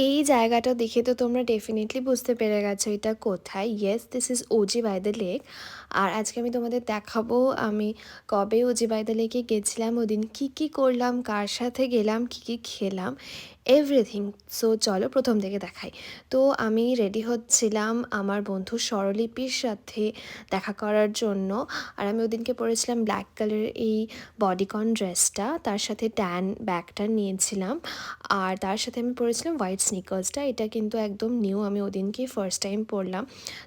এই জায়গাটা দেখে তো তোমরা ডেফিনেটলি বুঝতে পেরে গেছো এটা কোথায়। Yes, this is OG by the lake. আর আজকে আমি তোমাদের দেখাবো আমি কবে ওজি বাই দ্য লেকে গেছিলাম, ওদিন কী কী করলাম, কার সাথে গেলাম, কী কী খেলাম, এভরিথিং। সো চলো প্রথম থেকে দেখাই। তো আমি রেডি হচ্ছিলাম আমার বন্ধু স্বরলিপির সাথে দেখা করার জন্য। আর আমি ওদিনকে পরেছিলাম ব্ল্যাক কালারের এই বডিকন ড্রেসটা, তার সাথে ট্যান ব্যাগটা নিয়েছিলাম। আর তার সাথে আমি পরেছিলাম হোয়াইট স্নিকার্সটা। এটা কিন্তু একদম নিউ, আমি ওদিনকেই ফার্স্ট টাইম পরলাম,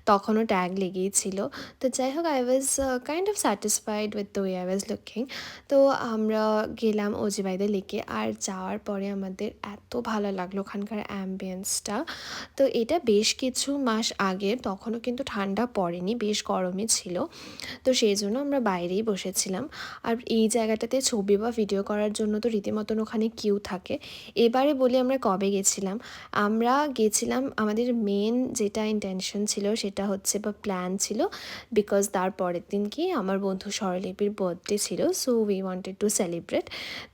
তখনও ট্যাগ লেগেই ছিল। তো যাই হোক, I was kind of satisfied with the way I was looking. তো আমরা গেলাম ওজি বাই দ্য লেকে। আর যাওয়ার পরে আমাদের এত ভালো লাগলো ওখানকার অ্যাম্বিয়েন্সটা। তো এটা বেশ কিছু মাস আগে, তখনও কিন্তু ঠান্ডা পড়েনি, বেশ গরমই ছিল। তো সেই জন্য আমরা বাইরেই বসেছিলাম। আর এই জায়গাটাতে ছবি বা ভিডিও করার জন্য তো রীতিমতন ওখানে কিউ থাকে। এবারে বলি আমরা কবে গেছিলাম। আমরা গেছিলাম, আমাদের মেন যেটা ইন্টেনশন ছিল সেটা হচ্ছে বা প্ল্যান ছিল, বিকজ তার পরের দিন কি আমার বন্ধু স্বরলিপির বার্থডে ছিল, so we wanted to celebrate.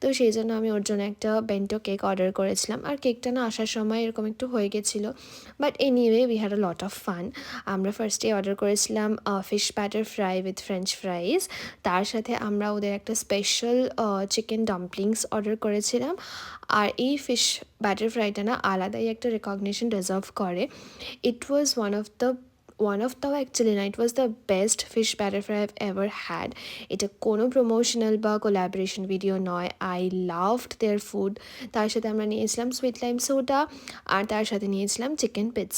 তো সেই জন্য আমি ওর জন্য একটা বেন্টো কেক অর্ডার করেছিলাম। আর কেকটা না আসার সময় এরকম একটু হয়ে গেছিলো, but anyway we had a lot of fun. আমরা ফার্স্টে অর্ডার করেছিলাম fish batter fry with French ফ্রাইজ। তার সাথে আমরা ওদের একটা স্পেশাল চিকেন ডাম্পলিংস অর্ডার করেছিলাম। আর এই ফিশ ব্যাটার ফ্রাইটা না আলাদাই একটা রেকগনিশন ডিজার্ভ করে। It was one of the actually না, it was the best fish batter fry I've ever had. এটা কোনো প্রমোশনাল বা কোলাবোরেশন ভিডিও নয়, আই লাভড দেয়ার ফুড। তার সাথে আমরা নিয়েছিলাম সুইট লাইম সোডা, আর তার সাথে নিয়েছিলাম চিকেন পিৎজা।